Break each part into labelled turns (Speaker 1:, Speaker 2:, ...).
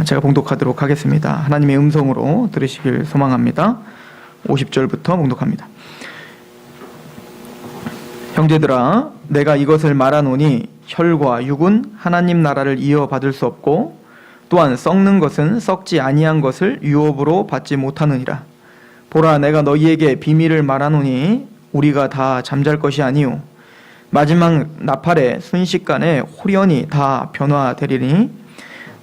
Speaker 1: 제가 봉독하도록 하겠습니다. 하나님의 음성으로 들으시길 소망합니다. 50절부터 봉독합니다. 형제들아, 내가 이것을 말하노니 혈과 육은 하나님 나라를 이어받을 수 없고 또한 썩는 것은 썩지 아니한 것을 유업으로 받지 못하느니라. 보라, 내가 너희에게 비밀을 말하노니 우리가 다 잠잘 것이 아니요 마지막 나팔의 순식간에 홀연히 다 변화되리니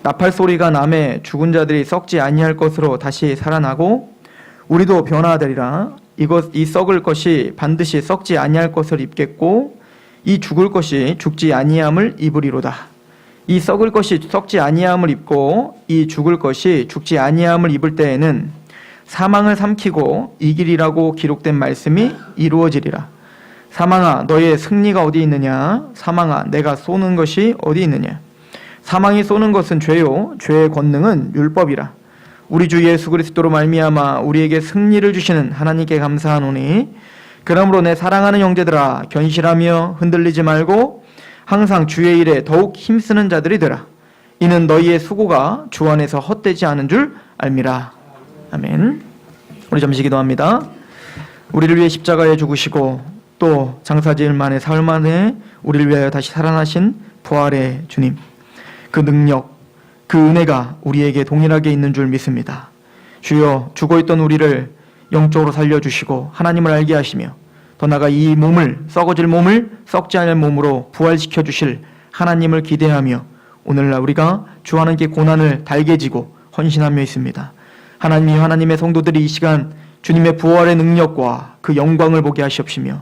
Speaker 1: 나팔 소리가 나매 죽은 자들이 썩지 아니할 것으로 다시 살아나고 우리도 변화되리라. 이 썩을 것이 반드시 썩지 아니할 것을 입겠고 이 죽을 것이 죽지 아니함을 입으리로다. 이 썩을 것이 썩지 아니함을 입고 이 죽을 것이 죽지 아니함을 입을 때에는 사망을 삼키고 이기리라고 기록된 말씀이 이루어지리라. 사망아, 너의 승리가 어디 있느냐? 사망아, 내가 쏘는 것이 어디 있느냐? 사망이 쏘는 것은 죄요 죄의 권능은 율법이라. 우리 주 예수 그리스도로 말미암아 우리에게 승리를 주시는 하나님께 감사하노니 그러므로 내 사랑하는 형제들아, 견실하며 흔들리지 말고 항상 주의 일에 더욱 힘쓰는 자들이 되라. 이는 너희의 수고가 주 안에서 헛되지 않은 줄 알미라. 아멘. 우리 잠시 기도합니다. 우리를 위해 십자가에 죽으시고 또 장사지을 만에 사흘 만에 우리를 위하여 다시 살아나신 부활의 주님, 그 능력, 그 은혜가 우리에게 동일하게 있는 줄 믿습니다. 주여, 죽어있던 우리를 영적으로 살려주시고 하나님을 알게 하시며 더 나아가 이 몸을, 썩어질 몸을 썩지 않을 몸으로 부활시켜 주실 하나님을 기대하며 오늘날 우리가 주 하나님께 고난을 달게 지고 헌신하며 있습니다. 하나님이 하나님의 성도들이 이 시간 주님의 부활의 능력과 그 영광을 보게 하시옵시며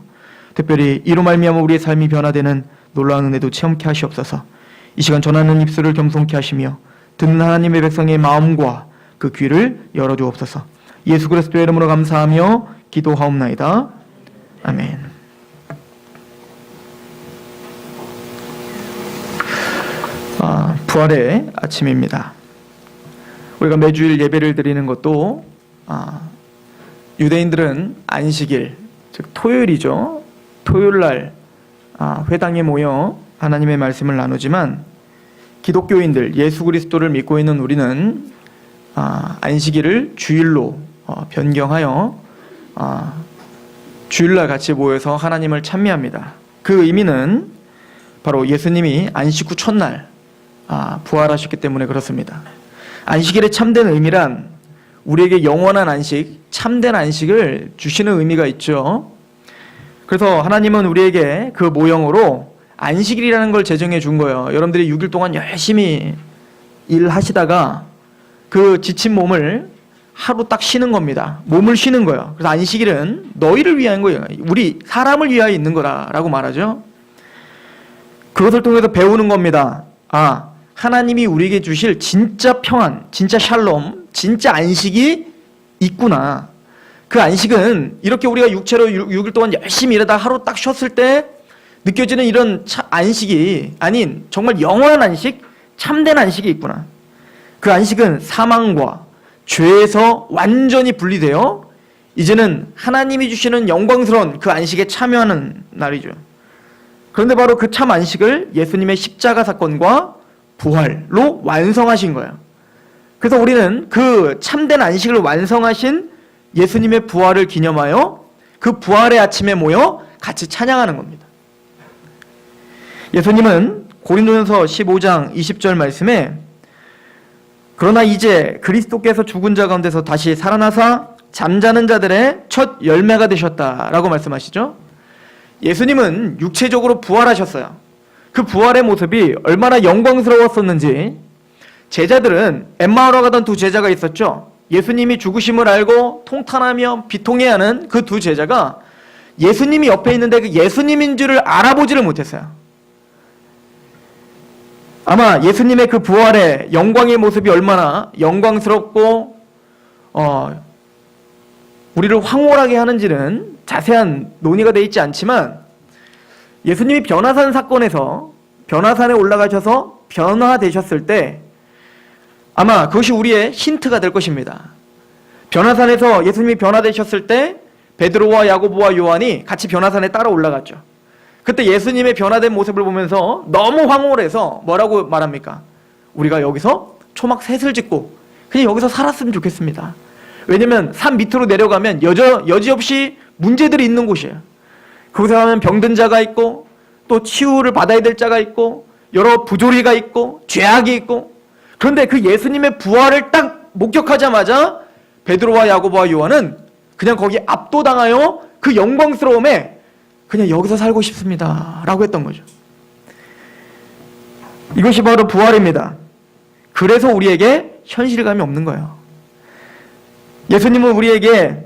Speaker 1: 특별히 이로 말미암아 우리의 삶이 변화되는 놀라운 은혜도 체험케 하시옵소서. 이 시간 전하는 입술을 겸손케 하시며 듣는 하나님의 백성의 마음과 그 귀를 열어주옵소서. 예수 그리스도의 이름으로 감사하며 기도하옵나이다. 아멘. 부활의 아침입니다. 우리가 매주일 예배를 드리는 것도 유대인들은 안식일, 즉 토요일이죠. 토요일날 회당에 모여 하나님의 말씀을 나누지만 기독교인들, 예수 그리스도를 믿고 있는 우리는 안식일을 주일로 변경하여 주일날 같이 모여서 하나님을 찬미합니다. 그 의미는 바로 예수님이 안식 후 첫날 부활하셨기 때문에 그렇습니다. 안식일의 참된 의미란 우리에게 영원한 안식, 참된 안식을 주시는 의미가 있죠. 그래서 하나님은 우리에게 그 모형으로 안식일이라는 걸 제정해 준 거예요. 여러분들이 6일 동안 열심히 일하시다가 그 지친 몸을 하루 딱 쉬는 겁니다. 몸을 쉬는 거예요. 그래서 안식일은 너희를 위한 거예요. 우리 사람을 위하여 있는 거라고 말하죠. 그것을 통해서 배우는 겁니다. 하나님이 우리에게 주실 진짜 평안, 진짜 샬롬, 진짜 안식이 있구나. 그 안식은 이렇게 우리가 육체로 6일 동안 열심히 일하다 하루 딱 쉬었을 때 느껴지는 이런 안식이 아닌 정말 영원한 안식, 참된 안식이 있구나. 그 안식은 사망과 죄에서 완전히 분리되어 이제는 하나님이 주시는 영광스러운 그 안식에 참여하는 날이죠. 그런데 바로 그 참 안식을 예수님의 십자가 사건과 부활로 완성하신 거예요. 그래서 우리는 그 참된 안식을 완성하신 예수님의 부활을 기념하여 그 부활의 아침에 모여 같이 찬양하는 겁니다. 예수님은 고린도전서 15장 20절 말씀에 그러나 이제 그리스도께서 죽은 자 가운데서 다시 살아나사 잠자는 자들의 첫 열매가 되셨다라고 말씀하시죠. 예수님은 육체적으로 부활하셨어요. 그 부활의 모습이 얼마나 영광스러웠었는지 제자들은 엠마오로 가던 두 제자가 있었죠. 예수님이 죽으심을 알고 통탄하며 비통해하는 그 두 제자가 예수님이 옆에 있는데 그 예수님인 줄을 알아보지를 못했어요. 아마 예수님의 그 부활의 영광의 모습이 얼마나 영광스럽고 우리를 황홀하게 하는지는 자세한 논의가 되어 있지 않지만 예수님이 변화산 사건에서 변화산에 올라가셔서 변화되셨을 때 아마 그것이 우리의 힌트가 될 것입니다. 변화산에서 예수님이 변화되셨을 때 베드로와 야고보와 요한이 같이 변화산에 따라 올라갔죠. 그때 예수님의 변화된 모습을 보면서 너무 황홀해서 뭐라고 말합니까? 우리가 여기서 초막 셋을 짓고 그냥 여기서 살았으면 좋겠습니다. 왜냐면 산 밑으로 내려가면 여지없이 문제들이 있는 곳이에요. 거기서 가면 병든 자가 있고 또 치유를 받아야 될 자가 있고 여러 부조리가 있고 죄악이 있고, 그런데 그 예수님의 부활을 딱 목격하자마자 베드로와 야고보와 요한은 그냥 거기 압도당하여 그 영광스러움에 그냥 여기서 살고 싶습니다 라고 했던 거죠. 이것이 바로 부활입니다. 그래서 우리에게 현실감이 없는 거예요. 예수님은 우리에게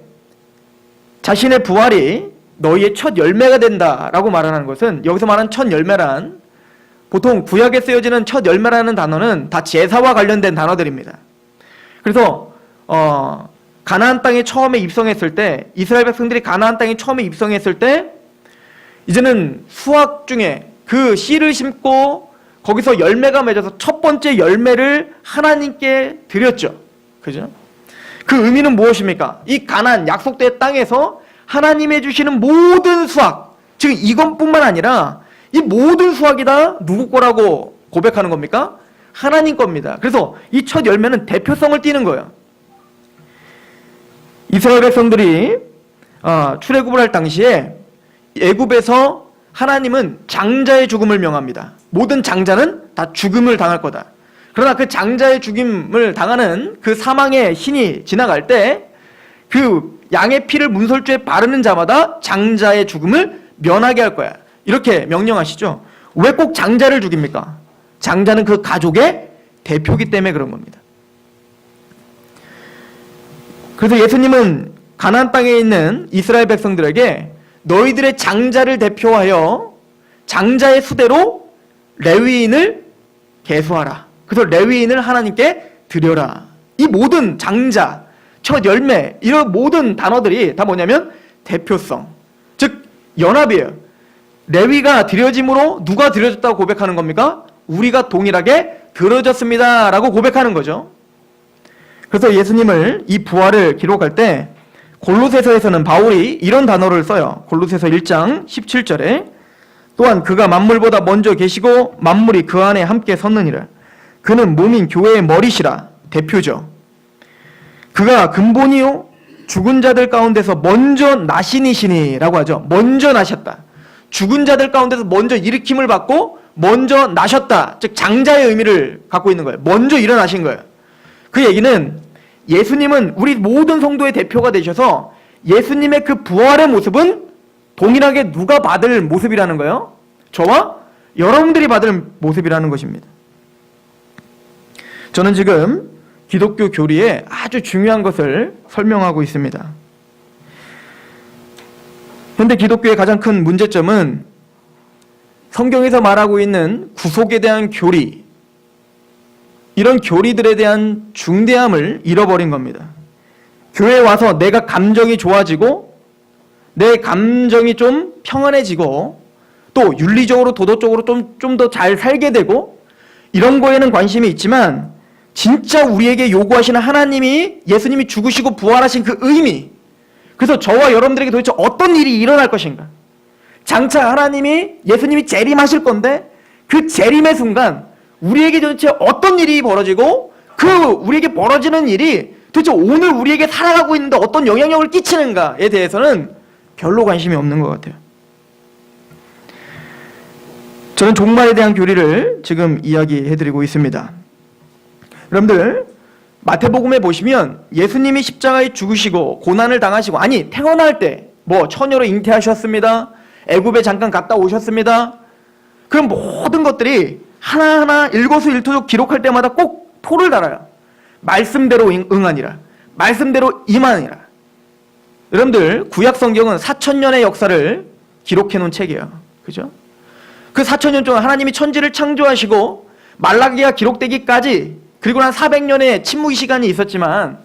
Speaker 1: 자신의 부활이 너희의 첫 열매가 된다라고 말하는 것은, 여기서 말하는 첫 열매란, 보통 구약에 쓰여지는 첫 열매라는 단어는 다 제사와 관련된 단어들입니다. 그래서 가나안 땅에 처음에 입성했을 때, 이스라엘 백성들이 가나안 땅에 처음에 입성했을 때 이제는 수확 중에 그 씨를 심고 거기서 열매가 맺어서 첫 번째 열매를 하나님께 드렸죠. 그죠? 그 의미는 무엇입니까? 이 가나안 약속된 땅에서 하나님이 주시는 모든 수확, 즉 이것뿐만 아니라 이 모든 수확이 다 누구 거라고 고백하는 겁니까? 하나님 겁니다. 그래서 이 첫 열매는 대표성을 띠는 거예요. 이스라엘 백성들이 출애굽을 할 당시에 애굽에서 하나님은 장자의 죽음을 명합니다. 모든 장자는 다 죽음을 당할 거다. 그러나 그 장자의 죽임을 당하는 그 사망의 신이 지나갈 때 그 양의 피를 문설주에 바르는 자마다 장자의 죽음을 면하게 할 거야. 이렇게 명령하시죠. 왜 꼭 장자를 죽입니까? 장자는 그 가족의 대표이기 때문에 그런 겁니다. 그래서 예수님은 가나안 땅에 있는 이스라엘 백성들에게 너희들의 장자를 대표하여 장자의 수대로 레위인을 계수하라. 그래서 레위인을 하나님께 드려라. 이 모든 장자, 첫 열매, 이런 모든 단어들이 다 뭐냐면 대표성, 즉 연합이에요. 레위가 드려짐으로 누가 드려졌다고 고백하는 겁니까? 우리가 동일하게 드려졌습니다 라고 고백하는 거죠. 그래서 예수님을, 이 부활을 기록할 때 골로새서에서는 바울이 이런 단어를 써요. 골로새서 1장 17절에 또한 그가 만물보다 먼저 계시고 만물이 그 안에 함께 섰느니라. 그는 몸인 교회의 머리시라. 대표죠. 그가 근본이요 죽은 자들 가운데서 먼저 나신이시니 라고 하죠. 먼저 나셨다. 죽은 자들 가운데서 먼저 일으킴을 받고 먼저 나셨다. 즉 장자의 의미를 갖고 있는 거예요. 먼저 일어나신 거예요. 그 얘기는 예수님은 우리 모든 성도의 대표가 되셔서 예수님의 그 부활의 모습은 동일하게 누가 받을 모습이라는 거예요? 저와 여러분들이 받을 모습이라는 것입니다. 저는 지금 기독교 교리에 아주 중요한 것을 설명하고 있습니다. 현대 기독교의 가장 큰 문제점은 성경에서 말하고 있는 구속에 대한 교리, 이런 교리들에 대한 중대함을 잃어버린 겁니다. 교회에 와서 내가 감정이 좋아지고 내 감정이 좀 평안해지고 또 윤리적으로 도덕적으로 좀 더 잘 살게 되고 이런 거에는 관심이 있지만 진짜 우리에게 요구하시는 하나님이, 예수님이 죽으시고 부활하신 그 의미, 그래서 저와 여러분들에게 도대체 어떤 일이 일어날 것인가, 장차 하나님이, 예수님이 재림하실 건데 그 재림의 순간 우리에게 도대체 어떤 일이 벌어지고 그 우리에게 벌어지는 일이 도대체 오늘 우리에게 살아가고 있는데 어떤 영향력을 끼치는가에 대해서는 별로 관심이 없는 것 같아요. 저는 종말에 대한 교리를 지금 이야기해드리고 있습니다. 여러분들 마태복음에 보시면 예수님이 십자가에 죽으시고 고난을 당하시고, 아니 태어날 때 뭐 처녀로 잉태하셨습니다, 애굽에 잠깐 갔다 오셨습니다, 그런 모든 것들이 하나하나 일거수일투족 기록할 때마다 꼭 토를 달아요. 말씀대로 응하니라, 말씀대로 임하니라. 여러분들 구약 성경은 4,000년의 역사를 기록해 놓은 책이에요. 그죠? 그 4,000년 동안 하나님이 천지를 창조하시고 말라기가 기록되기까지, 그리고 한 400년의 침묵의 시간이 있었지만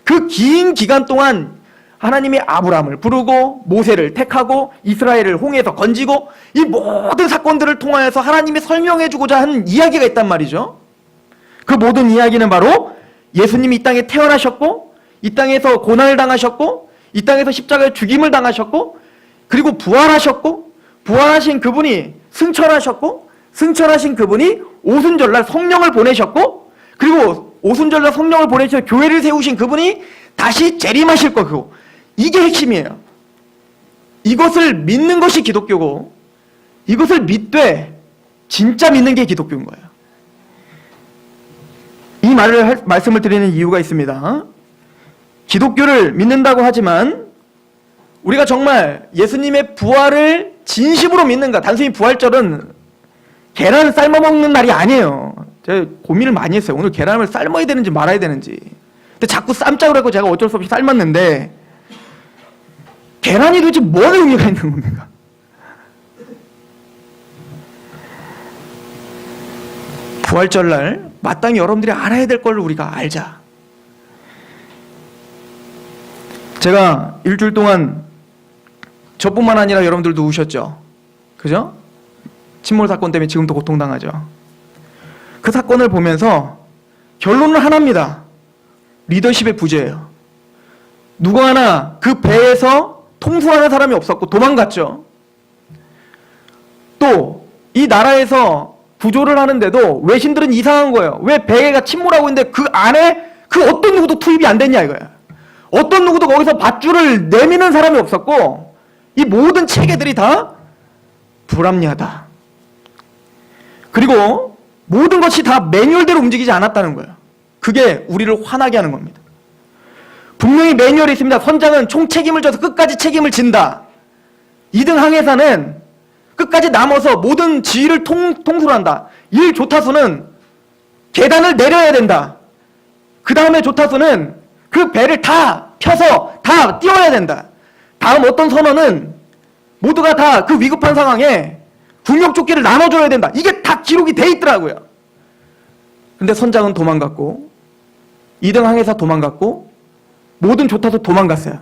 Speaker 1: 그 긴 기간 동안 하나님이 아브라함을 부르고 모세를 택하고 이스라엘을 홍해에서 건지고 이 모든 사건들을 통하여서 하나님이 설명해주고자 하는 이야기가 있단 말이죠. 그 모든 이야기는 바로 예수님이 이 땅에 태어나셨고 이 땅에서 고난을 당하셨고 이 땅에서 십자가에 죽임을 당하셨고 그리고 부활하셨고 부활하신 그분이 승천하셨고 승천하신 그분이 오순절날 성령을 보내셨고, 그리고 오순절날 성령을 보내셔서 교회를 세우신 그분이 다시 재림하실 거고, 이게 핵심이에요. 이것을 믿는 것이 기독교고, 이것을 믿되 진짜 믿는 게 기독교인 거예요. 이 말씀을 드리는 이유가 있습니다. 기독교를 믿는다고 하지만 우리가 정말 예수님의 부활을 진심으로 믿는가? 단순히 부활절은 계란 삶아 먹는 날이 아니에요. 제가 고민을 많이 했어요. 오늘 계란을 삶아야 되는지 말아야 되는지. 근데 자꾸 삶자고 그래서 제가 어쩔 수 없이 삶았는데, 계란이 도대체 뭔 의미가 있는 겁니까? 부활절날 마땅히 여러분들이 알아야 될 걸 우리가 알자. 제가 일주일 동안 저뿐만 아니라 여러분들도 우셨죠? 그죠? 침몰 사건 때문에 지금도 고통당하죠. 그 사건을 보면서 결론은 하나입니다. 리더십의 부재예요. 누구 하나 그 배에서 통수하는 사람이 없었고 도망갔죠. 또 이 나라에서 구조를 하는데도 외신들은 이상한 거예요. 왜 배가 침몰하고 있는데 그 안에 그 어떤 누구도 투입이 안 됐냐 이거야. 어떤 누구도 거기서 밧줄을 내미는 사람이 없었고, 이 모든 체계들이 다 불합리하다. 그리고 모든 것이 다 매뉴얼대로 움직이지 않았다는 거예요. 그게 우리를 화나게 하는 겁니다. 분명히 매뉴얼이 있습니다. 선장은 총책임을 져서 끝까지 책임을 진다. 2등 항해사는 끝까지 남아서 모든 지휘를 통수를 한다. 1 조타수는 계단을 내려야 된다. 그 다음에 조타수는 그 배를 다 펴서 다 띄워야 된다. 다음 어떤 선원은 모두가 다 그 위급한 상황에 구명조끼를 나눠줘야 된다. 이게 다 기록이 돼 있더라고요. 근데 선장은 도망갔고, 2등 항해사 도망갔고, 모든 조타수 도망갔어요.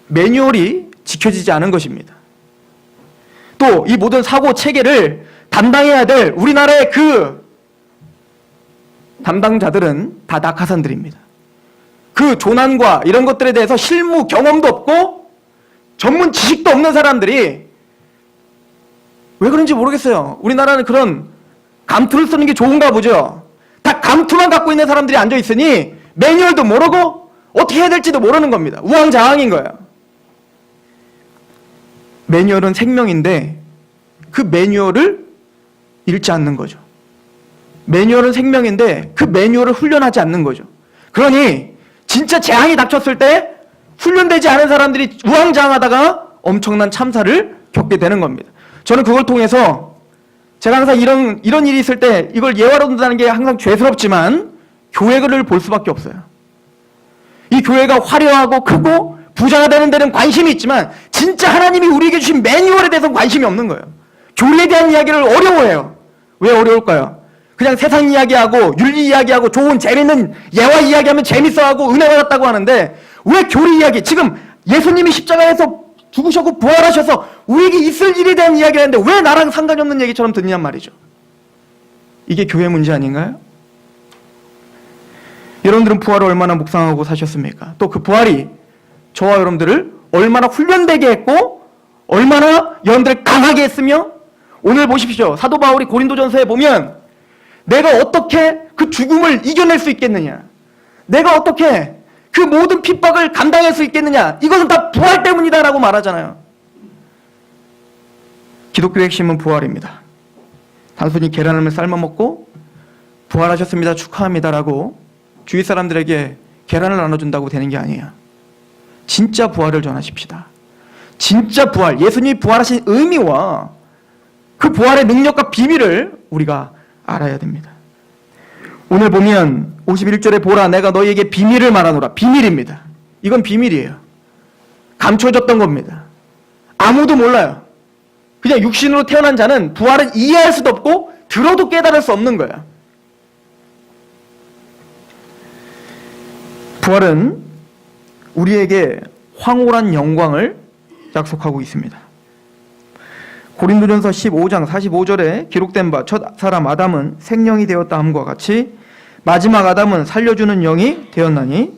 Speaker 1: 매뉴얼이 지켜지지 않은 것입니다. 또 이 모든 사고 체계를 담당해야 될 우리나라의 그 담당자들은 다 낙하산들입니다. 그 조난과 이런 것들에 대해서 실무 경험도 없고 전문 지식도 없는 사람들이, 왜 그런지 모르겠어요. 우리나라는 그런 감투를 쓰는 게 좋은가 보죠. 다 감투만 갖고 있는 사람들이 앉아 있으니 매뉴얼도 모르고 어떻게 해야 될지도 모르는 겁니다. 우왕좌왕인 거예요. 매뉴얼은 생명인데 그 매뉴얼을 읽지 않는 거죠. 매뉴얼은 생명인데 그 매뉴얼을 훈련하지 않는 거죠. 그러니 진짜 재앙이 닥쳤을 때 훈련되지 않은 사람들이 우왕좌왕하다가 엄청난 참사를 겪게 되는 겁니다. 저는 그걸 통해서 제가 항상 이런 일이 있을 때 이걸 예화로 든다는 게 항상 죄스럽지만 교회를 볼 수밖에 없어요. 이 교회가 화려하고 크고 부자가 되는 데는 관심이 있지만 진짜 하나님이 우리에게 주신 매뉴얼에 대해서는 관심이 없는 거예요. 교리에 대한 이야기를 어려워해요. 왜 어려울까요? 그냥 세상 이야기하고 윤리 이야기하고 좋은 재밌는 예화 이야기하면 재밌어하고 은혜 받았다고 하는데, 왜 교리 이야기, 지금 예수님이 십자가에서 죽으셨고 부활하셔서 우리에게 있을 일에 대한 이야기를 하는데 왜 나랑 상관이 없는 얘기처럼 듣느냔 말이죠. 이게 교회 문제 아닌가요? 여러분들은 부활을 얼마나 묵상하고 사셨습니까? 또 그 부활이 저와 여러분들을 얼마나 훈련되게 했고 얼마나 여러분들을 강하게 했으며, 오늘 보십시오. 사도 바울이 고린도전서에 보면 내가 어떻게 그 죽음을 이겨낼 수 있겠느냐, 내가 어떻게 그 모든 핍박을 감당할 수 있겠느냐, 이것은 다 부활 때문이다라고 말하잖아요. 기독교의 핵심은 부활입니다. 단순히 계란을 삶아먹고 부활하셨습니다, 축하합니다라고 주위 사람들에게 계란을 나눠준다고 되는 게 아니에요. 진짜 부활을 전하십시다. 진짜 부활, 예수님이 부활하신 의미와 그 부활의 능력과 비밀을 우리가 알아야 됩니다. 오늘 보면 51절에 보라, 내가 너희에게 비밀을 말하노라. 비밀입니다. 이건 비밀이에요. 감춰졌던 겁니다. 아무도 몰라요. 그냥 육신으로 태어난 자는 부활을 이해할 수도 없고 들어도 깨달을 수 없는 거예요. 부활은 우리에게 황홀한 영광을 약속하고 있습니다. 고린도전서 15장 45절에 기록된 바 첫 사람 아담은 생령이 되었다 함과 같이 마지막 아담은 살려주는 영이 되었나니,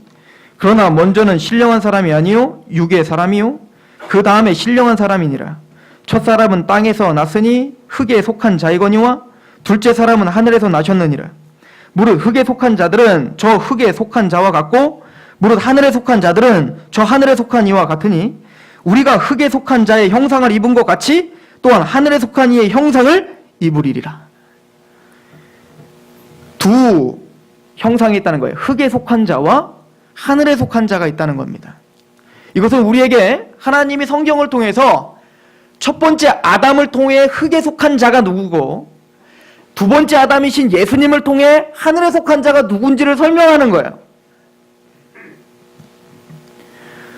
Speaker 1: 그러나 먼저는 신령한 사람이 아니요 육의 사람이요 그 다음에 신령한 사람이니라. 첫 사람은 땅에서 났으니 흙에 속한 자이거니와 둘째 사람은 하늘에서 나셨느니라. 무릇 흙에 속한 자들은 저 흙에 속한 자와 같고 무릇 하늘에 속한 자들은 저 하늘에 속한 이와 같으니 우리가 흙에 속한 자의 형상을 입은 것 같이 또한 하늘에 속한 이의 형상을 입으리라. 두 형상이 있다는 거예요. 흙에 속한 자와 하늘에 속한 자가 있다는 겁니다. 이것은 우리에게 하나님이 성경을 통해서 첫 번째 아담을 통해 흙에 속한 자가 누구고 두 번째 아담이신 예수님을 통해 하늘에 속한 자가 누군지를 설명하는 거예요.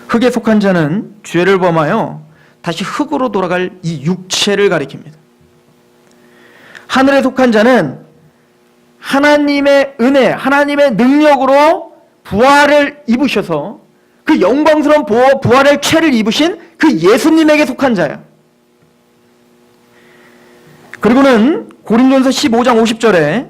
Speaker 1: 흙에 속한 자는 죄를 범하여 다시 흙으로 돌아갈 이 육체를 가리킵니다. 하늘에 속한 자는 하나님의 은혜, 하나님의 능력으로 부활을 입으셔서 그 영광스러운 부활의 죄를 입으신 그 예수님에게 속한 자예요. 그리고는 고린도전서 15장 50절에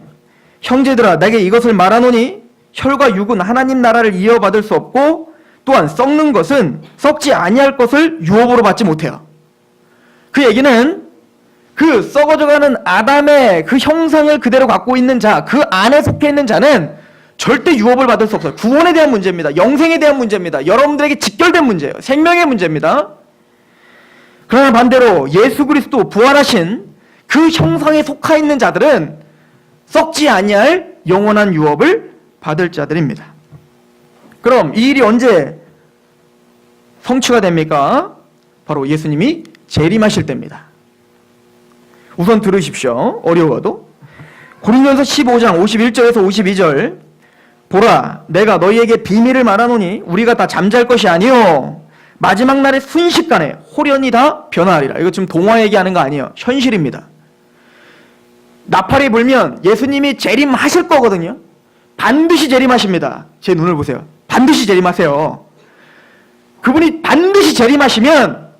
Speaker 1: 형제들아 내게 이것을 말하노니 혈과 육은 하나님 나라를 이어받을 수 없고 또한 썩는 것은 썩지 아니할 것을 유업으로 받지 못해요. 그 얘기는 그 썩어져가는 아담의 그 형상을 그대로 갖고 있는 자, 그 안에 속해 있는 자는 절대 유업을 받을 수 없어요. 구원에 대한 문제입니다. 영생에 대한 문제입니다. 여러분들에게 직결된 문제예요. 생명의 문제입니다. 그러나 반대로 예수 그리스도 부활하신 그 형상에 속하 있는 자들은 썩지 아니할 영원한 유업을 받을 자들입니다. 그럼 이 일이 언제 성취가 됩니까? 바로 예수님이 재림하실 때입니다. 우선 들으십시오. 어려워도. 고린도전서 15장 51절에서 52절 보라 내가 너희에게 비밀을 말하노니 우리가 다 잠잘 것이 아니요 마지막 날에 순식간에 홀연히 다 변화하리라. 이거 지금 동화 얘기하는 거 아니에요. 현실입니다. 나팔이 불면 예수님이 재림하실 거거든요. 반드시 재림하십니다. 제 눈을 보세요. 반드시 재림하세요. 그분이 반드시 재림하시면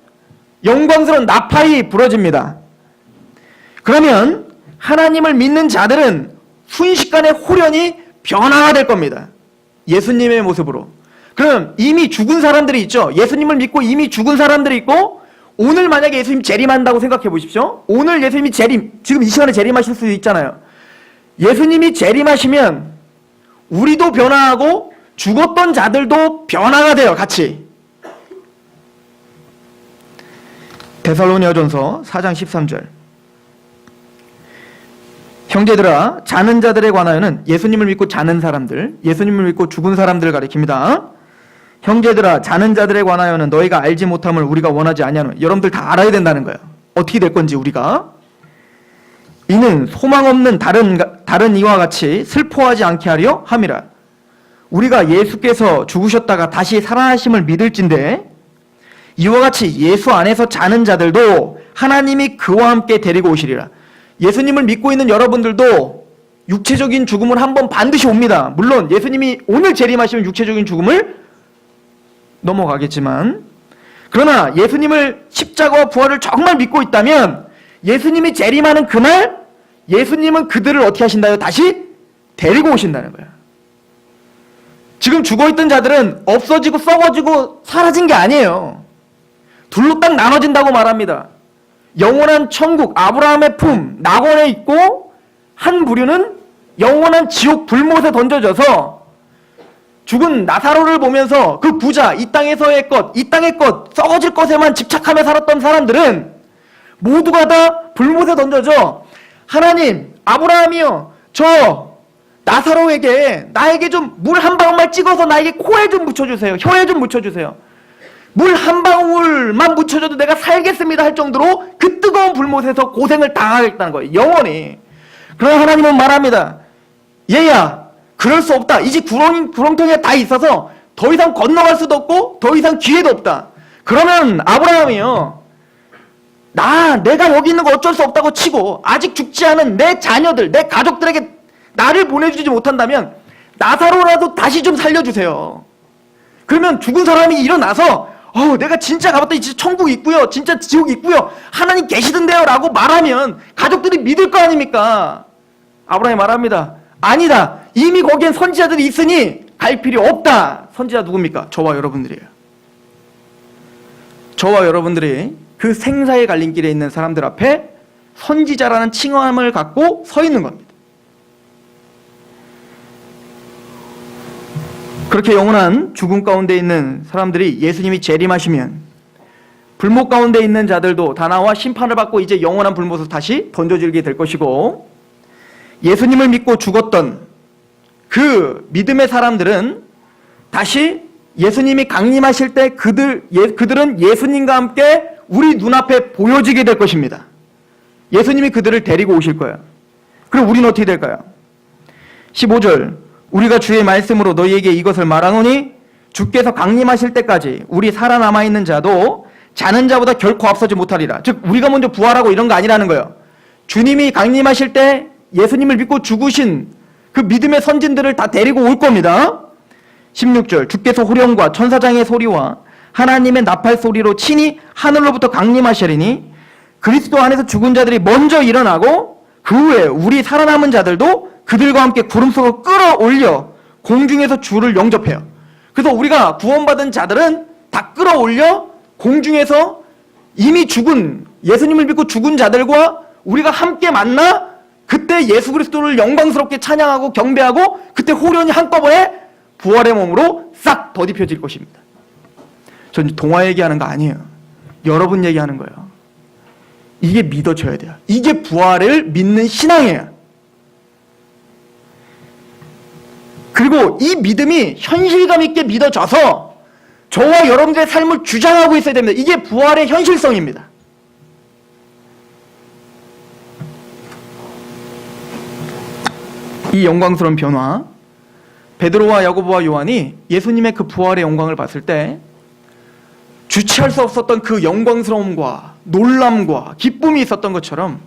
Speaker 1: 영광스러운 나팔이 부러집니다. 그러면 하나님을 믿는 자들은 순식간에 홀연히 변화가 될 겁니다. 예수님의 모습으로. 그럼 이미 죽은 사람들이 있죠. 예수님을 믿고 이미 죽은 사람들이 있고 오늘 만약에 예수님 재림한다고 생각해 보십시오. 오늘 예수님이 지금 이 시간에 재림하실 수도 있잖아요. 예수님이 재림하시면 우리도 변화하고 죽었던 자들도 변화가 돼요. 같이. 데살로니가전서 4장 13절 형제들아 자는 자들에 관하여는 예수님을 믿고 자는 사람들, 예수님을 믿고 죽은 사람들을 가리킵니다. 형제들아 자는 자들에 관하여는 너희가 알지 못함을 우리가 원하지 아니하노니 여러분들 다 알아야 된다는 거예요. 어떻게 될 건지 우리가. 이는 소망 없는 다른 이와 같이 슬퍼하지 않게 하려 함이라. 우리가 예수께서 죽으셨다가 다시 살아나심을 믿을진데 이와 같이 예수 안에서 자는 자들도 하나님이 그와 함께 데리고 오시리라. 예수님을 믿고 있는 여러분들도 육체적인 죽음을 한번 반드시 옵니다. 물론 예수님이 오늘 재림하시면 육체적인 죽음을 넘어가겠지만 그러나 예수님을 십자가와 부활을 정말 믿고 있다면 예수님이 재림하는 그날 예수님은 그들을 어떻게 하신다요? 다시 데리고 오신다는 거예요. 지금 죽어있던 자들은 없어지고 썩어지고 사라진 게 아니에요. 둘로 딱 나눠진다고 말합니다. 영원한 천국 아브라함의 품 낙원에 있고 한 부류는 영원한 지옥 불못에 던져져서 죽은 나사로를 보면서 그 부자 이 땅에서의 것 이 땅의 것 썩어질 것에만 집착하며 살았던 사람들은 모두가 다 불못에 던져져 하나님 아브라함이요 저 나사로에게 나에게 좀 물 한 방울만 찍어서 나에게 코에 좀 묻혀주세요. 혀에 좀 묻혀주세요. 물 한 방울만 묻혀줘도 내가 살겠습니다 할 정도로 그 뜨거운 불못에서 고생을 당하겠다는 거예요. 영원히. 그러나 하나님은 말합니다. 얘야 그럴 수 없다. 이제 구렁텅이가 다 있어서 더 이상 건너갈 수도 없고 더 이상 기회도 없다. 그러면 아브라함이요 내가 여기 있는 거 어쩔 수 없다고 치고 아직 죽지 않은 내 자녀들 내 가족들에게 나를 보내주지 못한다면 나사로라도 다시 좀 살려주세요. 그러면 죽은 사람이 일어나서 내가 진짜 가봤더니 진짜 천국 있고요 진짜 지옥 있고요 하나님 계시던데요 라고 말하면 가족들이 믿을 거 아닙니까? 아브라함이 말합니다. 아니다. 이미 거기엔 선지자들이 있으니 갈 필요 없다. 선지자 누굽니까? 저와 여러분들이에요. 저와 여러분들이 그 생사의 갈림길에 있는 사람들 앞에 선지자라는 칭함을 갖고 서 있는 겁니다. 그렇게 영원한 죽음 가운데 있는 사람들이 예수님이 재림하시면 불못 가운데 있는 자들도 다 나와 심판을 받고 이제 영원한 불못으로 다시 던져지게 될 것이고, 예수님을 믿고 죽었던 그 믿음의 사람들은 다시 예수님이 강림하실 때 그들은 예수님과 함께 우리 눈앞에 보여지게 될 것입니다. 예수님이 그들을 데리고 오실 거예요. 그럼 우리는 어떻게 될까요? 15절, 우리가 주의 말씀으로 너희에게 이것을 말하노니 주께서 강림하실 때까지 우리 살아남아 있는 자도 자는 자보다 결코 앞서지 못하리라. 즉 우리가 먼저 부활하고 이런 거 아니라는 거예요. 주님이 강림하실 때 예수님을 믿고 죽으신 그 믿음의 선진들을 다 데리고 올 겁니다. 16절, 주께서 호령과 천사장의 소리와 하나님의 나팔 소리로 친히 하늘로부터 강림하시리니 그리스도 안에서 죽은 자들이 먼저 일어나고 그 후에 우리 살아남은 자들도 그들과 함께 구름 속으로 끌어올려 공중에서 주를 영접해요. 그래서 우리가 구원받은 자들은 다 끌어올려 공중에서 이미 죽은, 예수님을 믿고 죽은 자들과 우리가 함께 만나 그때 예수 그리스도를 영광스럽게 찬양하고 경배하고 그때 호련히 한꺼번에 부활의 몸으로 싹 덧입혀질 것입니다. 전 동화 얘기하는 거 아니에요. 여러분 얘기하는 거예요. 이게 믿어져야 돼요. 이게 부활을 믿는 신앙이에요. 그리고 이 믿음이 현실감 있게 믿어져서 저와 여러분들의 삶을 주장하고 있어야 됩니다. 이게 부활의 현실성입니다. 이 영광스러운 변화, 베드로와 야고보와 요한이 예수님의 그 부활의 영광을 봤을 때 주체할 수 없었던 그 영광스러움과 놀람과 기쁨이 있었던 것처럼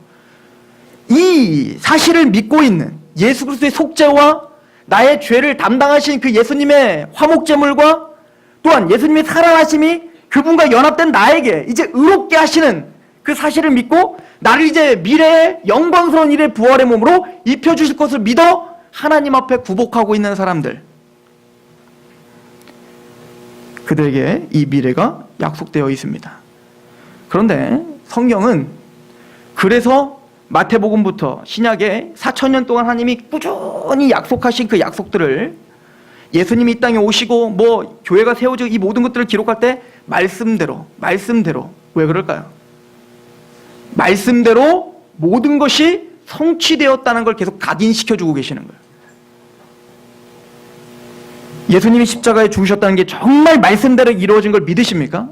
Speaker 1: 이 사실을 믿고 있는 예수 그리스도의 속죄와 나의 죄를 담당하신 그 예수님의 화목제물과 또한 예수님의 살아나심이 그분과 연합된 나에게 이제 의롭게 하시는 그 사실을 믿고 나를 이제 미래의 영광스러운 일의 부활의 몸으로 입혀주실 것을 믿어 하나님 앞에 구복하고 있는 사람들, 그들에게 이 미래가 약속되어 있습니다. 그런데 성경은 그래서 마태복음부터 신약에 4000년 동안 하나님이 꾸준히 약속하신 그 약속들을 예수님이 이 땅에 오시고 뭐 교회가 세워지고 이 모든 것들을 기록할 때 말씀대로 왜 그럴까요? 말씀대로 모든 것이 성취되었다는 걸 계속 각인시켜주고 계시는 거예요. 예수님이 십자가에 죽으셨다는 게 정말 말씀대로 이루어진 걸 믿으십니까?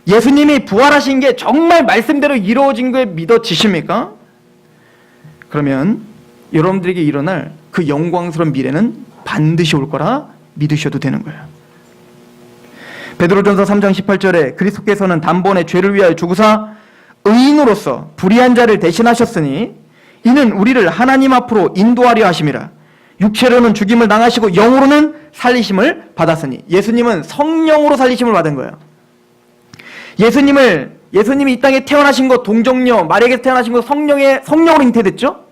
Speaker 1: 예수님이 부활하신 게 정말 말씀대로 이루어진 걸 믿어지십니까? 그러면 여러분들에게 일어날 그 영광스러운 미래는 반드시 올 거라 믿으셔도 되는 거예요. 베드로전서 3장 18절에 그리스도께서는 단번에 죄를 위하여 죽으사 의인으로서 불의한 자를 대신하셨으니 이는 우리를 하나님 앞으로 인도하려 하심이라. 육체로는 죽임을 당하시고 영으로는 살리심을 받았으니, 예수님은 성령으로 살리심을 받은 거예요. 예수님이 이 땅에 태어나신 것, 동정녀 마리아에게서 태어나신 것 성령으로 잉태됐죠?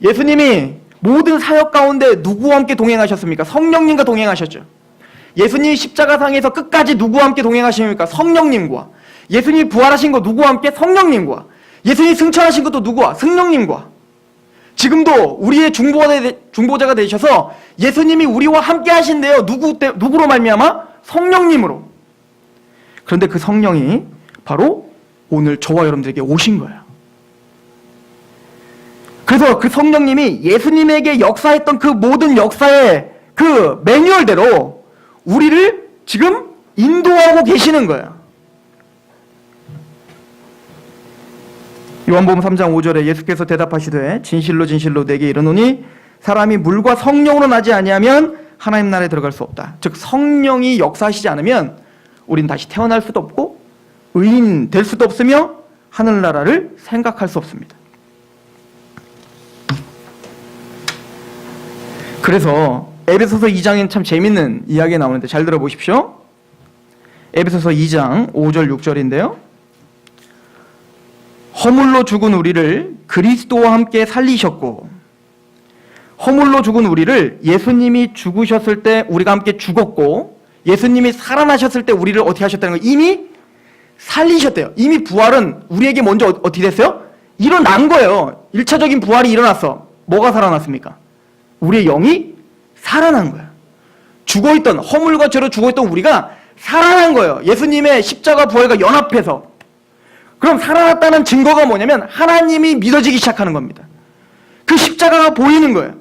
Speaker 1: 예수님이 모든 사역 가운데 누구와 함께 동행하셨습니까? 성령님과 동행하셨죠. 예수님이 십자가상에서 끝까지 누구와 함께 동행하십니까? 성령님과. 예수님이 부활하신 거 누구와 함께? 성령님과. 예수님이 승천하신 것도 누구와? 성령님과. 지금도 우리의 중보자가 되셔서 예수님이 우리와 함께 하신대요. 누구로 말미암아? 성령님으로. 그런데 그 성령이 바로 오늘 저와 여러분들에게 오신 거예요. 그래서 그 성령님이 예수님에게 역사했던 그 모든 역사의 그 매뉴얼대로 우리를 지금 인도하고 계시는 거예요. 요한복음 3장 5절에 예수께서 대답하시되 진실로 진실로 내게 이르노니 사람이 물과 성령으로 나지 아니하면 하나님 나라에 들어갈 수 없다. 즉 성령이 역사하시지 않으면 우린 다시 태어날 수도 없고 의인 될 수도 없으며 하늘나라를 생각할 수 없습니다. 그래서 에베소서 2장엔 참 재밌는 이야기가 나오는데 잘 들어보십시오. 에베소서 2장 5절 6절인데요. 허물로 죽은 우리를 그리스도와 함께 살리셨고, 허물로 죽은 우리를 예수님이 죽으셨을 때 우리가 함께 죽었고, 예수님이 살아나셨을 때 우리를 어떻게 하셨다는 거예요? 이미 살리셨대요. 이미 부활은 우리에게 먼저 어떻게 됐어요? 일어난 거예요. 1차적인 부활이 일어났어. 뭐가 살아났습니까? 우리의 영이 살아난 거예요. 죽어있던, 허물과 죄로 죽어있던 우리가 살아난 거예요. 예수님의 십자가 부활과 연합해서. 그럼 살아났다는 증거가 뭐냐면 하나님이 믿어지기 시작하는 겁니다. 그 십자가가 보이는 거예요.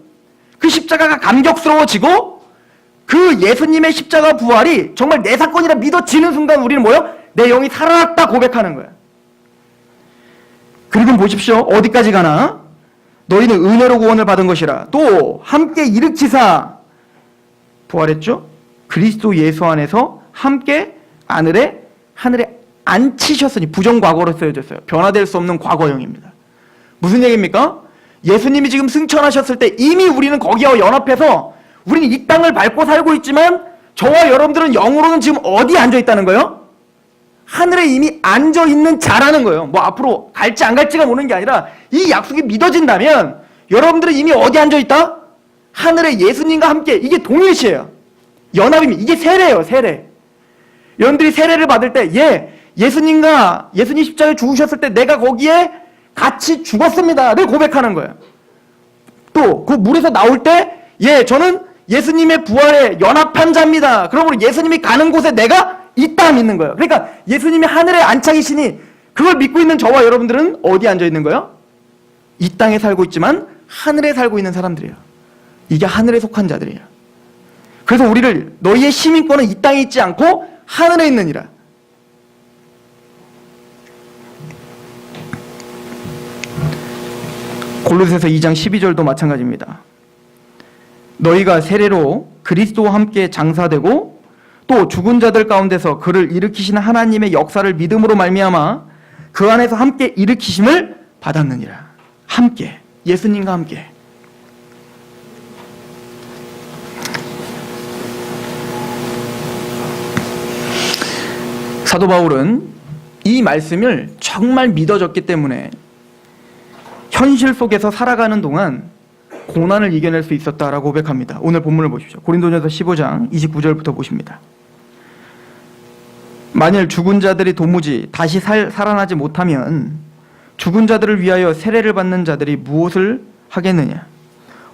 Speaker 1: 그 십자가가 감격스러워지고 그 예수님의 십자가 부활이 정말 내 사건이라 믿어지는 순간 우리는 뭐예요? 내 영이 살아났다 고백하는 거예요. 그리고 보십시오. 어디까지 가나? 너희는 은혜로 구원을 받은 것이라. 또 함께 일으키사 부활했죠? 그리스도 예수 안에서 함께 하늘에 앉히셨으니 부정과거로 쓰여졌어요. 변화될 수 없는 과거형입니다. 무슨 얘기입니까? 예수님이 지금 승천하셨을 때 이미 우리는 거기와 연합해서 우리는 이 땅을 밟고 살고 있지만 저와 여러분들은 영으로는 지금 어디에 앉아 있다는 거예요? 하늘에 이미 앉아 있는 자라는 거예요. 뭐 앞으로 갈지 안 갈지가 모르는 게 아니라 이 약속이 믿어진다면 여러분들은 이미 어디 앉아 있다? 하늘에 예수님과 함께. 이게 동일시예요. 연합입니다. 이게 세례예요. 세례. 여러분들이 세례를 받을 때 예수님 십자가에 죽으셨을 때 내가 거기에 같이 죽었습니다를 고백하는 거예요. 또 그 물에서 나올 때 저는 예수님의 부활에 연합한 자입니다. 그러므로 예수님이 가는 곳에 내가 있다 믿는 거예요. 그러니까 예수님이 하늘에 앉아 계시니 그걸 믿고 있는 저와 여러분들은 어디에 앉아 있는 거예요? 이 땅에 살고 있지만 하늘에 살고 있는 사람들이에요. 이게 하늘에 속한 자들이에요. 그래서 우리를 너희의 시민권은 이 땅에 있지 않고 하늘에 있느니라. 골로새서 2장 12절도 마찬가지입니다. 너희가 세례로 그리스도와 함께 장사되고 또 죽은 자들 가운데서 그를 일으키시는 하나님의 역사를 믿음으로 말미암아 그 안에서 함께 일으키심을 받았느니라. 함께, 예수님과 함께. 사도 바울은 이 말씀을 정말 믿어졌기 때문에 현실 속에서 살아가는 동안 고난을 이겨낼 수 있었다라고 고백합니다. 오늘 본문을 보십시오. 고린도전서 15장 29절부터 보십니다. 만일 죽은 자들이 도무지 다시 살아나지 못하면 죽은 자들을 위하여 세례를 받는 자들이 무엇을 하겠느냐?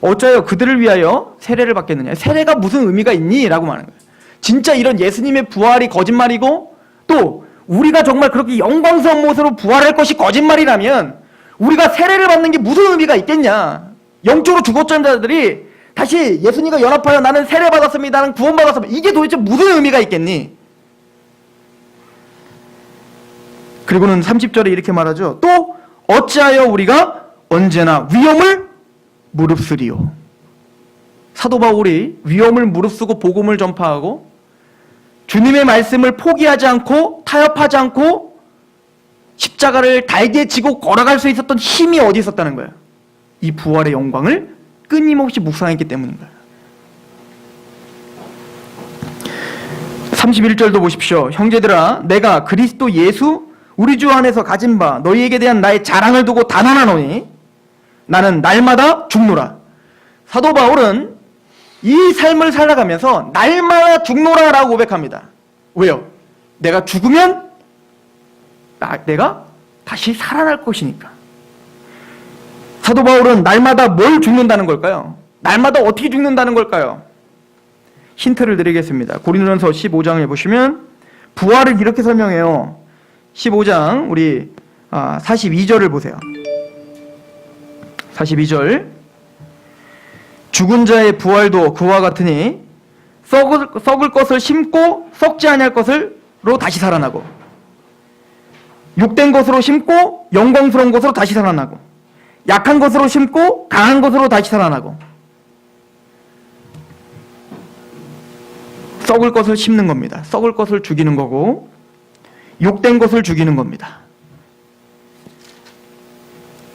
Speaker 1: 어쩌여 그들을 위하여 세례를 받겠느냐? 세례가 무슨 의미가 있니? 라고 말하는 거예요. 진짜 이런 예수님의 부활이 거짓말이고 또 우리가 정말 그렇게 영광스러운 모습으로 부활할 것이 거짓말이라면 우리가 세례를 받는 게 무슨 의미가 있겠냐? 영적으로 죽었던 자들이 다시 예수님과 연합하여 나는 세례 받았습니다. 나는 구원 받았습니다. 이게 도대체 무슨 의미가 있겠니? 그리고는 30절에 이렇게 말하죠. 또 어찌하여 우리가 언제나 위험을 무릅쓰리요. 사도 바울이 위험을 무릅쓰고 복음을 전파하고 주님의 말씀을 포기하지 않고 타협하지 않고 십자가를 달게 지고 걸어갈 수 있었던 힘이 어디 있었다는 거예요? 이 부활의 영광을 끊임없이 묵상했기 때문인 거예요. 31절도 보십시오. 형제들아 내가 그리스도 예수 우리 주 안에서 가진 바 너희에게 대한 나의 자랑을 두고 단언하노니 나는 날마다 죽노라. 사도 바울은 이 삶을 살아가면서 날마다 죽노라라고 고백합니다. 왜요? 내가 죽으면 내가 다시 살아날 것이니까. 사도 바울은 날마다 뭘 죽는다는 걸까요? 날마다 어떻게 죽는다는 걸까요? 힌트를 드리겠습니다. 고린도전서 15장에 보시면 부활을 이렇게 설명해요. 15장 우리 42절을 보세요. 42절 죽은 자의 부활도 그와 같으니 썩을 것을 심고 썩지 아니할 것으로 다시 살아나고 욕된 것으로 심고 영광스러운 것으로 다시 살아나고 약한 것으로 심고 강한 것으로 다시 살아나고 썩을 것을 심는 겁니다. 썩을 것을 죽이는 거고 욕된 것을 죽이는 겁니다.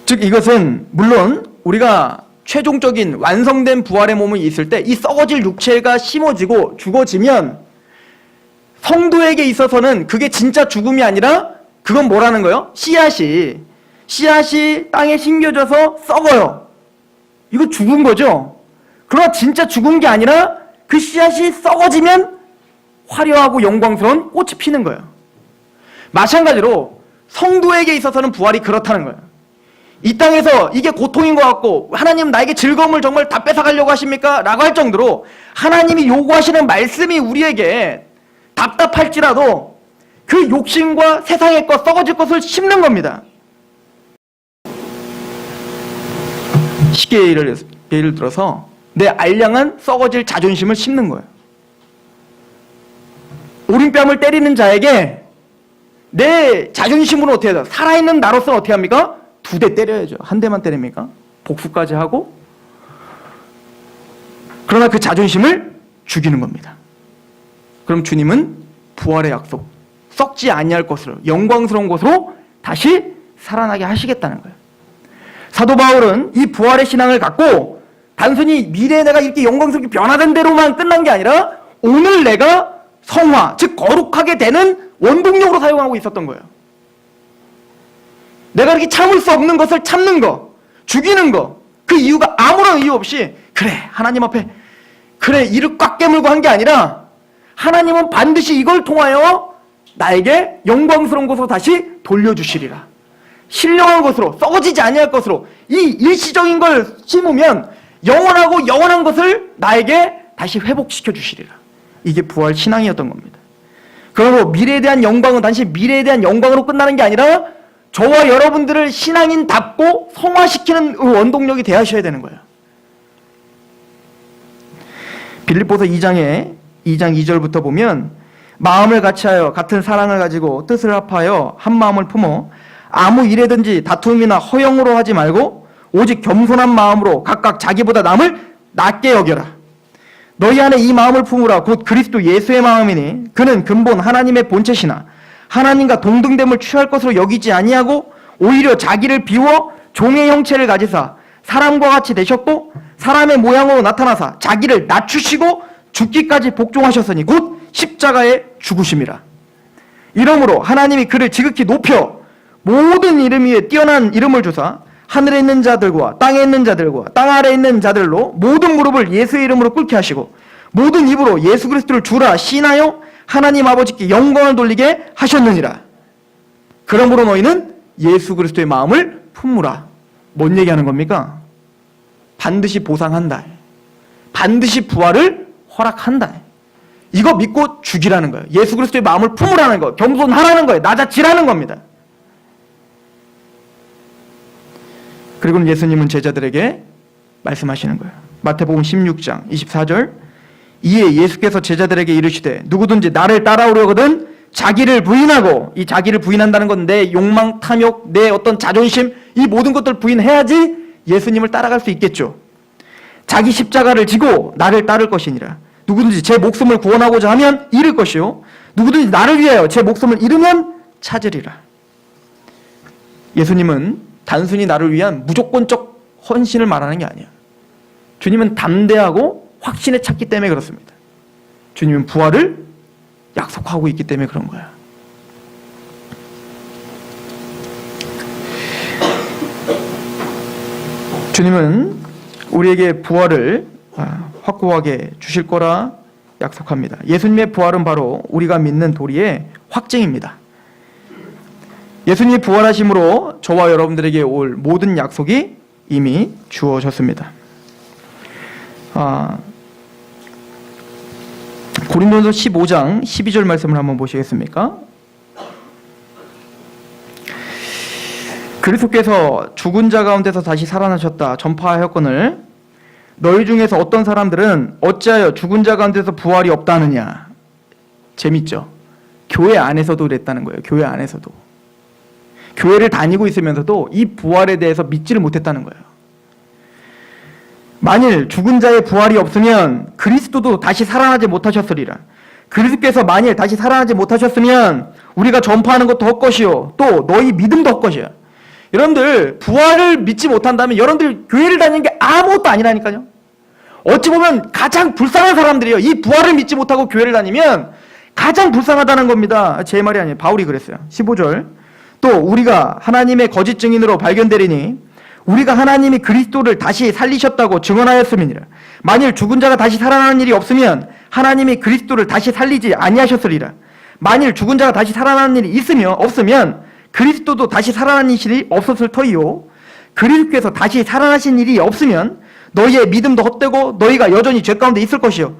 Speaker 1: 즉 이것은 물론 우리가 최종적인 완성된 부활의 몸이 있을 때 이 썩어질 육체가 심어지고 죽어지면 성도에게 있어서는 그게 진짜 죽음이 아니라 그건 뭐라는 거예요? 씨앗이 땅에 심겨져서 썩어요. 이거 죽은 거죠. 그러나 진짜 죽은 게 아니라 그 씨앗이 썩어지면 화려하고 영광스러운 꽃이 피는 거예요. 마찬가지로 성도에게 있어서는 부활이 그렇다는 거예요. 이 땅에서 이게 고통인 것 같고 하나님 나에게 즐거움을 정말 다 뺏어가려고 하십니까? 라고 할 정도로 하나님이 요구하시는 말씀이 우리에게 답답할지라도 그 욕심과 세상의 것, 썩어질 것을 심는 겁니다. 쉽게 예를 들어서 내 알량한 썩어질 자존심을 심는 거예요. 오른뺨을 때리는 자에게 내 자존심으로 어떻게 해요? 살아있는 나로서는 어떻게 합니까? 2대 때려야죠. 한 대만 때립니까? 복수까지 하고. 그러나 그 자존심을 죽이는 겁니다. 그럼 주님은 부활의 약속, 썩지 아니할 것으로, 영광스러운 것으로 다시 살아나게 하시겠다는 거예요. 사도 바울은 이 부활의 신앙을 갖고 단순히 미래에 내가 이렇게 영광스럽게 변화된 대로만 끝난 게 아니라 오늘 내가 성화, 즉 거룩하게 되는 원동력으로 사용하고 있었던 거예요. 내가 이렇게 참을 수 없는 것을 참는 거, 죽이는 거, 그 이유가 아무런 이유 없이 그래 하나님 앞에 그래 이를 꽉 깨물고 한 게 아니라 하나님은 반드시 이걸 통하여 나에게 영광스러운 것으로 다시 돌려주시리라. 신령한 것으로, 썩어지지 아니할 것으로, 이 일시적인 걸 심으면 영원하고 영원한 것을 나에게 다시 회복시켜 주시리라. 이게 부활 신앙이었던 겁니다. 그러므로 미래에 대한 영광은 단지 미래에 대한 영광으로 끝나는 게 아니라 저와 여러분들을 신앙인답고 성화시키는 원동력이 되어셔야 되는 거예요. 빌립보서 2장 2절부터 보면 마음을 같이하여 같은 사랑을 가지고 뜻을 합하여 한 마음을 품어 아무 일에든지 다툼이나 허영으로 하지 말고 오직 겸손한 마음으로 각각 자기보다 남을 낮게 여겨라. 너희 안에 이 마음을 품으라. 곧 그리스도 예수의 마음이니 그는 근본 하나님의 본체시나 하나님과 동등됨을 취할 것으로 여기지 아니하고 오히려 자기를 비워 종의 형체를 가지사 사람과 같이 되셨고 사람의 모양으로 나타나사 자기를 낮추시고 죽기까지 복종하셨으니 곧 십자가에 죽으심이라. 이러므로 하나님이 그를 지극히 높여 모든 이름 위에 뛰어난 이름을 주사 하늘에 있는 자들과 땅에 있는 자들과 땅 아래에 있는 자들로 모든 무릎을 예수의 이름으로 꿇게 하시고 모든 입으로 예수 그리스도를 주라 시인하여 하나님 아버지께 영광을 돌리게 하셨느니라. 그러므로 너희는 예수 그리스도의 마음을 품으라. 뭔 얘기하는 겁니까? 반드시 보상한다. 반드시 부활을 허락한다. 이거 믿고 죽이라는 거예요. 예수 그리스도의 마음을 품으라는 거예요. 겸손하라는 거예요. 낮아지라는 겁니다. 그리고는 예수님은 제자들에게 말씀하시는 거예요. 마태복음 16장 24절 이에 예수께서 제자들에게 이르시되 누구든지 나를 따라오려거든 자기를 부인하고, 이 자기를 부인한다는 건 내 욕망, 탐욕, 내 어떤 자존심, 이 모든 것들을 부인해야지 예수님을 따라갈 수 있겠죠. 자기 십자가를 지고 나를 따를 것이니라. 누구든지 제 목숨을 구원하고자 하면 잃을 것이요 누구든지 나를 위하여 제 목숨을 잃으면 찾으리라. 예수님은 단순히 나를 위한 무조건적 헌신을 말하는 게 아니에요. 주님은 담대하고 확신에 찼기 때문에 그렇습니다. 주님은 부활을 약속하고 있기 때문에 그런 거야. 주님은 우리에게 부활을 확고하게 주실 거라 약속합니다. 예수님의 부활은 바로 우리가 믿는 도리의 확증입니다. 예수님이 부활하심으로 저와 여러분들에게 올 모든 약속이 이미 주어졌습니다. 고린도전서 15장 12절 말씀을 한번 보시겠습니까? 그리스도께서 죽은 자 가운데서 다시 살아나셨다 전파하였거늘 너희 중에서 어떤 사람들은 어찌하여 죽은 자 가운데서 부활이 없다느냐. 재밌죠? 교회 안에서도 그랬다는 거예요. 교회 안에서도. 교회를 다니고 있으면서도 이 부활에 대해서 믿지를 못했다는 거예요. 만일 죽은 자의 부활이 없으면 그리스도도 다시 살아나지 못하셨으리라. 그리스도께서 만일 다시 살아나지 못하셨으면 우리가 전파하는 것도 헛것이요 또 너희 믿음도 헛것이야. 여러분들 부활을 믿지 못한다면 여러분들 교회를 다니는 게 아무것도 아니라니까요. 어찌 보면 가장 불쌍한 사람들이에요. 이 부활을 믿지 못하고 교회를 다니면 가장 불쌍하다는 겁니다. 제 말이 아니에요. 바울이 그랬어요. 15절 또 우리가 하나님의 거짓 증인으로 발견되리니 우리가 하나님이 그리스도를 다시 살리셨다고 증언하였음이니라. 만일 죽은 자가 다시 살아나는 일이 없으면 하나님이 그리스도를 다시 살리지 아니하셨으리라. 만일 죽은 자가 다시 살아나는 일이 있으며 없으면 그리스도도 다시 살아나는 일이 없었을 터이요 그리스도께서 다시 살아나신 일이 없으면 너희의 믿음도 헛되고 너희가 여전히 죄 가운데 있을 것이요.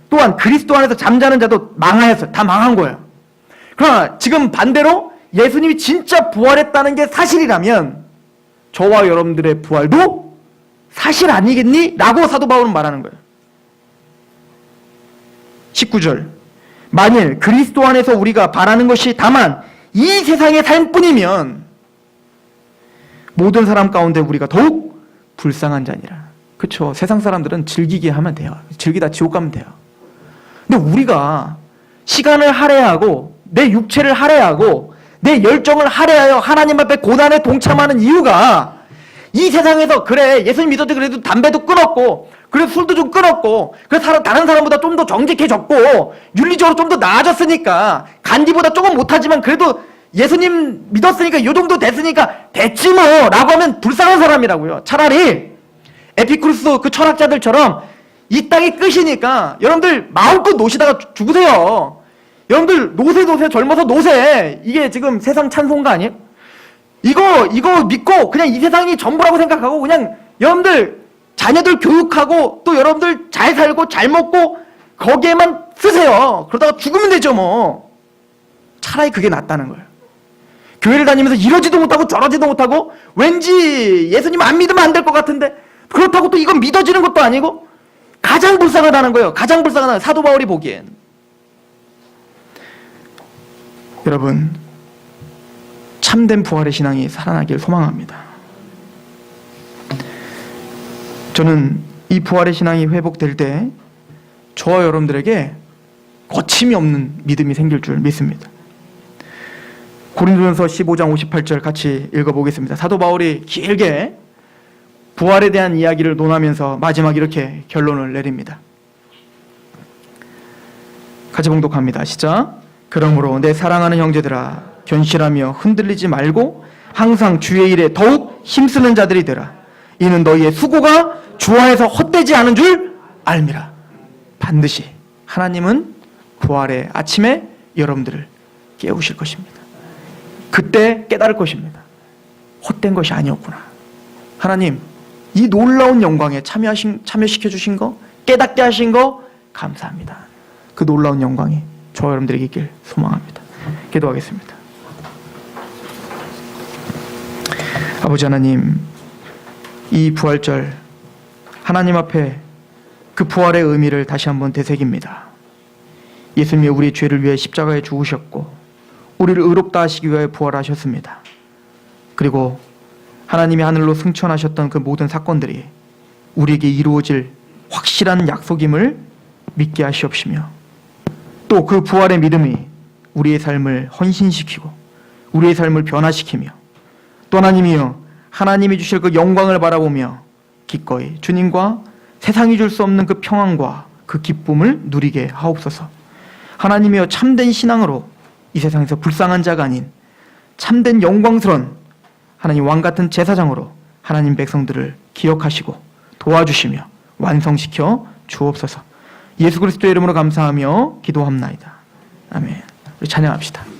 Speaker 1: 또한 그리스도 안에서 잠자는 자도 망하였어요. 다 망한 거예요. 그러나 지금 반대로 예수님이 진짜 부활했다는 게 사실이라면 저와 여러분들의 부활도 사실 아니겠니? 라고 사도 바울은 말하는 거예요. 19절, 만일 그리스도 안에서 우리가 바라는 것이 다만 이 세상의 삶뿐이면 모든 사람 가운데 우리가 더욱 불쌍한 자니라. 그렇죠. 세상 사람들은 즐기게 하면 돼요. 즐기다 지옥 가면 돼요. 근데 우리가 시간을 할애하고 내 육체를 할애하고 내 열정을 할애하여 하나님 앞에 고난에 동참하는 이유가 이 세상에서 그래 예수님 믿어도 그래도 담배도 끊었고 그래 술도 좀 끊었고 그래 다른 사람보다 좀 더 정직해졌고 윤리적으로 좀 더 나아졌으니까 간디보다 조금 못하지만 그래도 예수님 믿었으니까 이 정도 됐으니까 됐지 뭐 라고 하면 불쌍한 사람이라고요. 차라리 에피쿠르스 그 철학자들처럼 이 땅이 끝이니까 여러분들 마음껏 노시다가 죽으세요. 여러분들 노세 젊어서 노세. 이게 지금 세상 찬송가 아니에요? 이거 믿고 그냥 이 세상이 전부라고 생각하고 그냥 여러분들 자녀들 교육하고 또 여러분들 잘 살고 잘 먹고 거기에만 쓰세요. 그러다가 죽으면 되죠 뭐. 차라리 그게 낫다는 거예요. 교회를 다니면서 이러지도 못하고 저러지도 못하고 왠지 예수님 안 믿으면 안 될 것 같은데 그렇다고 또 이건 믿어지는 것도 아니고 가장 불쌍하다는 거예요. 가장 불쌍하다는 사도 바울이 보기엔. 여러분 참된 부활의 신앙이 살아나길 소망합니다. 저는 이 부활의 신앙이 회복될 때 저와 여러분들에게 거침이 없는 믿음이 생길 줄 믿습니다. 고린도전서 15장 58절 같이 읽어보겠습니다. 사도 바울이 길게 부활에 대한 이야기를 논하면서 마지막 이렇게 결론을 내립니다. 같이 봉독합니다. 시작. 그러므로 내 사랑하는 형제들아 견실하며 흔들리지 말고 항상 주의 일에 더욱 힘쓰는 자들이 되라. 이는 너희의 수고가 주 안에서 헛되지 않은 줄 알미라. 반드시 하나님은 부활의 아침에 여러분들을 깨우실 것입니다. 그때 깨달을 것입니다. 헛된 것이 아니었구나. 하나님 이 놀라운 영광에 참여시켜 주신 거, 깨닫게 하신 거 감사합니다. 그 놀라운 영광이 저와 여러분들에게 있길 소망합니다. 기도하겠습니다. 아버지 하나님, 이 부활절 하나님 앞에 그 부활의 의미를 다시 한번 되새깁니다. 예수님이 우리 죄를 위해 십자가에 죽으셨고 우리를 의롭다 하시기 위해 부활하셨습니다. 그리고 하나님이 하늘로 승천하셨던 그 모든 사건들이 우리에게 이루어질 확실한 약속임을 믿게 하시옵시며 또 그 부활의 믿음이 우리의 삶을 헌신시키고 우리의 삶을 변화시키며 또 하나님이여 하나님이 주실 그 영광을 바라보며 기꺼이 주님과 세상이 줄 수 없는 그 평안과 그 기쁨을 누리게 하옵소서. 하나님이여 참된 신앙으로 이 세상에서 불쌍한 자가 아닌 참된 영광스러운 하나님 왕같은 제사장으로 하나님 백성들을 기억하시고 도와주시며 완성시켜 주옵소서. 예수 그리스도의 이름으로 감사하며 기도합나이다. 아멘. 우리 찬양합시다.